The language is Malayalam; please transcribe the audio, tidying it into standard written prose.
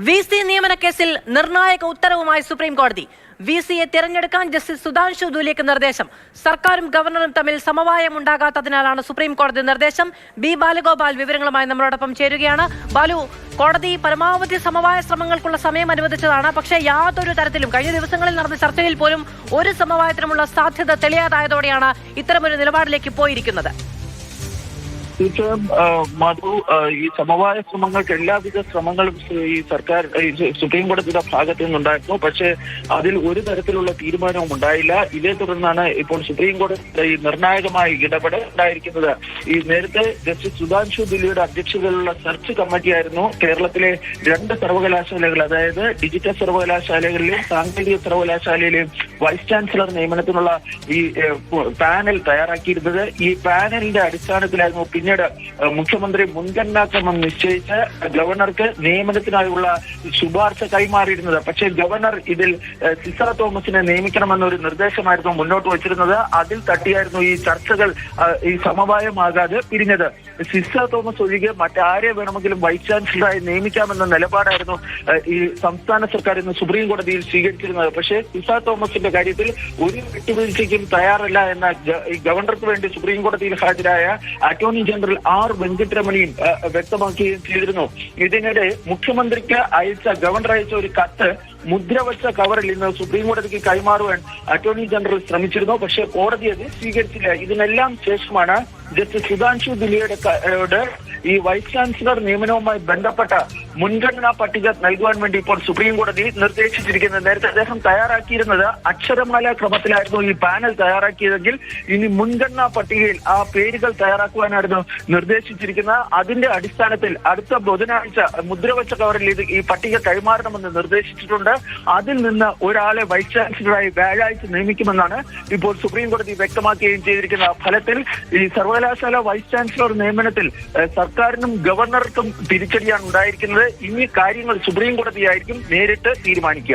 VC നിയമന കേസിൽ നിർണായക ഉത്തരവുമായി സുപ്രീം കോടതി. VCയെ തിരഞ്ഞെടുക്കാൻ ജസ്റ്റിസ് സുധാൻഷു ദുലിക്ക് നിർദ്ദേശം. സർക്കാരും ഗവർണറും തമ്മിൽ സമവായം ഉണ്ടാകാത്തതിനാലാണ് സുപ്രീം കോടതി നിർദ്ദേശം. ബി ബാലഗോപാൽ വിവരങ്ങളുമായി നമ്മളോടൊപ്പം ചേരുകയാണ്. ബാലു, കോടതി പരമാവധി സമവായ ശ്രമങ്ങൾക്കുള്ള സമയം അനുവദിച്ചതാണ്. പക്ഷേ യാതൊരു തരത്തിലും കഴിഞ്ഞ ദിവസങ്ങളിൽ നടന്ന ചർച്ചയിൽ പോലും ഒരു സമവായത്തിനുമുള്ള സാധ്യത തെളിയാതായതോടെയാണ് ഇത്തരമൊരു നിലപാടിലേക്ക് പോയിരിക്കുന്നത്. തീർച്ചയായും മധു, ഈ സമവായ ശ്രമങ്ങൾക്ക് എല്ലാവിധ ശ്രമങ്ങളും ഈ സർക്കാർ സുപ്രീം കോടതിയുടെ ഭാഗത്തു നിന്നുണ്ടായിരുന്നു. പക്ഷേ അതിൽ ഒരു തരത്തിലുള്ള തീരുമാനവും ഉണ്ടായില്ല. ഇതേ തുടർന്നാണ് ഇപ്പോൾ സുപ്രീം കോടതിയുടെ ഈ നിർണായകമായ ഇടപെടൽ ഉണ്ടായിരിക്കുന്നത്. ഈ നേരത്തെ ജസ്റ്റിസ് സുധാൻഷു ദുലിയുടെ അധ്യക്ഷതയിലുള്ള സെർച്ച് കമ്മിറ്റിയായിരുന്നു കേരളത്തിലെ 2 സർവകലാശാലകൾ, അതായത് ഡിജിറ്റൽ സർവകലാശാലകളിലെയും സാങ്കേതിക സർവകലാശാലയിലെയും വൈസ് ചാൻസലർ നിയമനത്തിനുള്ള ഈ പാനൽ തയ്യാറാക്കിയിരുന്നത്. ഈ പാനലിന്റെ അടിസ്ഥാനത്തിലായിരുന്നു പിന്നീട് മുഖ്യമന്ത്രി മുൻഗണനാക്രമം നിശ്ചയിച്ച് ഗവർണർക്ക് നിയമനത്തിനായുള്ള ശുപാർശ കൈമാറിയിരുന്നത്. പക്ഷേ ഗവർണർ ഇതിൽ സിസറ തോമസിനെ നിയമിക്കണമെന്നൊരു നിർദ്ദേശമായിരുന്നു മുന്നോട്ട് വച്ചിരുന്നത്. അതിൽ തട്ടിയായിരുന്നു ഈ ചർച്ചകൾ ഈ സമവായമാകാതെ പിരിഞ്ഞത്. സിസറ തോമസ് ഒഴികെ മറ്റാരെ വേണമെങ്കിലും വൈസ് ചാൻസലറായി നിയമിക്കാമെന്ന നിലപാടായിരുന്നു ഈ സംസ്ഥാന സർക്കാർ ഇന്ന് സുപ്രീം കോടതിയിൽ സ്വീകരിച്ചിരുന്നത്. പക്ഷേ സിസറ തോമസിന്റെ കാര്യത്തിൽ ഒരു വിട്ടുവീഴ്ചയ്ക്കും തയ്യാറല്ല എന്ന ഗവർണർക്ക് വേണ്ടി സുപ്രീം കോടതിയിൽ ഹാജരായ അറ്റോർണി ജനറൽ ആർ വെങ്കിട്ടരമണിയും വ്യക്തമാക്കുകയും ചെയ്തിരുന്നു. ഇതിനിടെ മുഖ്യമന്ത്രിക്ക് ഗവർണർ അയച്ച ഒരു കത്ത് മുദ്രവച്ച കവറിൽ ഇന്ന് സുപ്രീം കോടതിക്ക് കൈമാറുവാൻ അറ്റോർണി ജനറൽ ശ്രമിച്ചിരുന്നു. പക്ഷേ കോടതി അത് സ്വീകരിച്ചില്ല. ഇതിനെല്ലാം ശേഷമാണ് ജസ്റ്റിസ് സുധാൻഷു ദുലിയുടെ ഈ വൈസ് ചാൻസലർ നിയമനവുമായി ബന്ധപ്പെട്ട മുൻഗണനാ പട്ടിക നൽകുവാൻ വേണ്ടി ഇപ്പോൾ സുപ്രീം കോടതി നിർദ്ദേശിച്ചിരിക്കുന്നത്. നേരത്തെ അദ്ദേഹം തയ്യാറാക്കിയിരുന്നത് അക്ഷരമാല ക്രമത്തിലായിരുന്നു ഈ പാനൽ തയ്യാറാക്കിയതെങ്കിൽ ഇനി മുൻഗണനാ പട്ടികയിൽ ആ പേരുകൾ തയ്യാറാക്കുവാനായിരുന്നു നിർദ്ദേശിച്ചിരിക്കുന്നത്. അതിന്റെ അടിസ്ഥാനത്തിൽ അടുത്ത ബുധനാഴ്ച മുദ്രവച്ച കവറിൽ ഈ പട്ടിക കൈമാറണമെന്ന് നിർദ്ദേശിച്ചിട്ടുണ്ട്. അതിൽ നിന്ന് ഒരാളെ വൈസ് ചാൻസലറായി വ്യാഴാഴ്ച നിയമിക്കുമെന്നാണ് ഇപ്പോൾ സുപ്രീം കോടതി വ്യക്തമാക്കുകയും ചെയ്തിരിക്കുന്നത്. ഫലത്തിൽ ഈ സർവകലാശാല വൈസ് ചാൻസലർ നിയമനത്തിൽ സർക്കാരിനും ഗവർണർക്കും തിരിച്ചടിയാണ് ഉണ്ടായിരിക്കുന്നത്. ഇനി കാര്യങ്ങൾ സുപ്രീം കോടതിയായിരിക്കും നേരിട്ട് തീരുമാനിക്കുക.